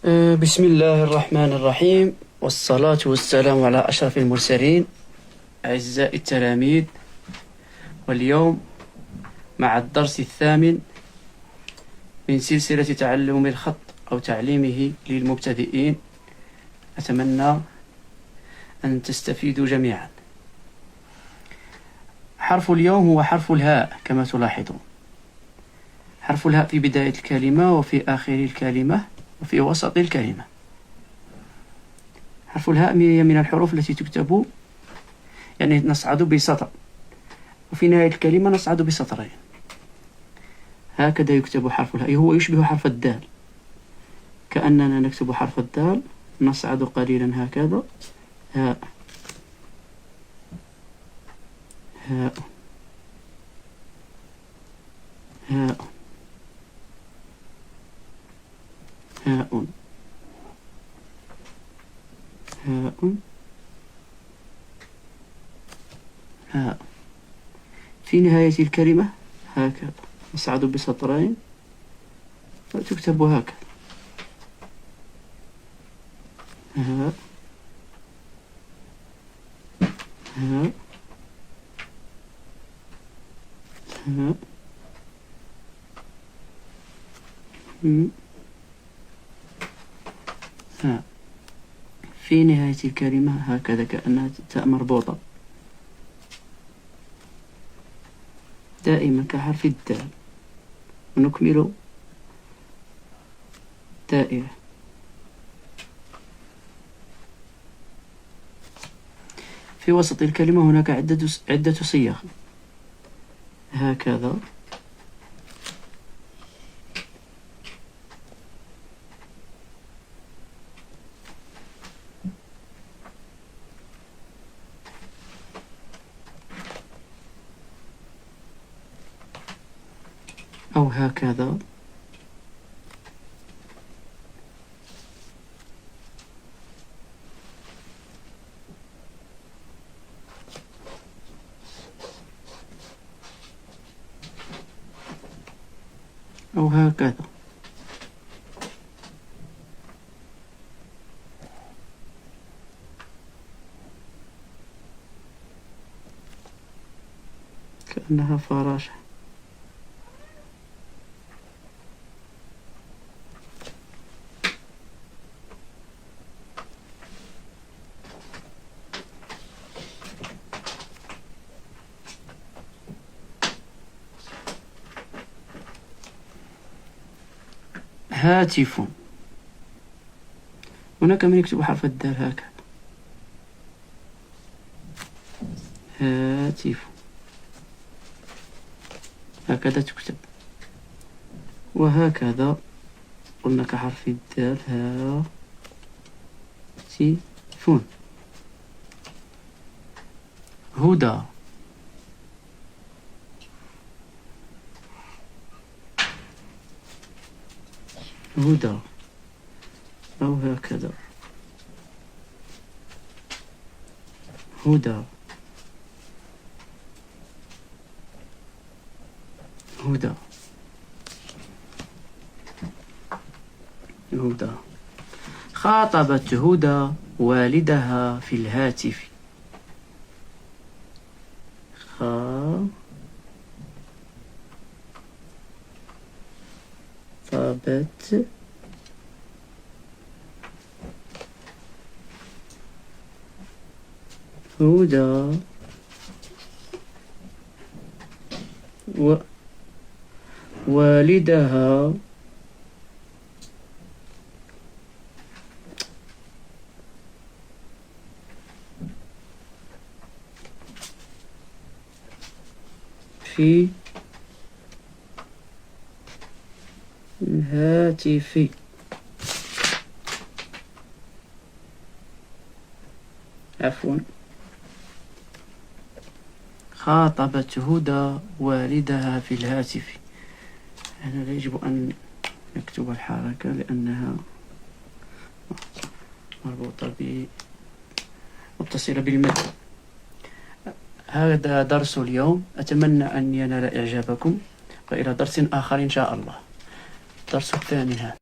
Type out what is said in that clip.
بسم الله الرحمن الرحيم، والصلاة والسلام على أشرف المرسلين. أعزائي التلاميذ، واليوم مع الدرس الثامن من سلسلة تعلم الخط أو تعليمه للمبتدئين. أتمنى أن تستفيدوا جميعا. حرف اليوم هو حرف الهاء كما تلاحظون. حرف الهاء في بداية الكلمة وفي آخر الكلمة وفي وسط الكلمة. حرف الهاء هي من الحروف التي تكتب، يعني نصعد بسطر، وفي نهاية الكلمة نصعد بسطرين. هكذا يكتب حرف الهاء، هو يشبه حرف الدال، كأننا نكتب حرف الدال، نصعد قليلا هكذا، هاء هاء هاء هاء هاء هاء. في نهاية الكلمة هكذا نصعد بسطرين وتكتب هكذا، هاء هاء هاء هاء. في نهاية الكلمة هكذا كأنها تاء مربوطة، دائما كحرف الدال. ونكمل دائرة. في وسط الكلمة هناك عدة صيغ، هكذا أو هكذا، أو هكذا. كأنها فراشة. هاتف. هناك من يكتب حرف الدال هكذا، هاتف، هكذا تكتب. وهكذا قلنا كحرف الدال، هاتف. هدى. هدى أو هكذا، هدى هدى هدى. خاطبت هدى والدها في الهاتف. خاطبت هدى والدها في الهاتف. عفوا، خاطبت هدى والدها في الهاتف. هنا لا يجب أن نكتب الحركة لأنها مربوطة متصلة بالمد. هذا درس اليوم، أتمنى أن ينال إعجابكم، وإلى درس آخر إن شاء الله. الدرس الثاني هذا.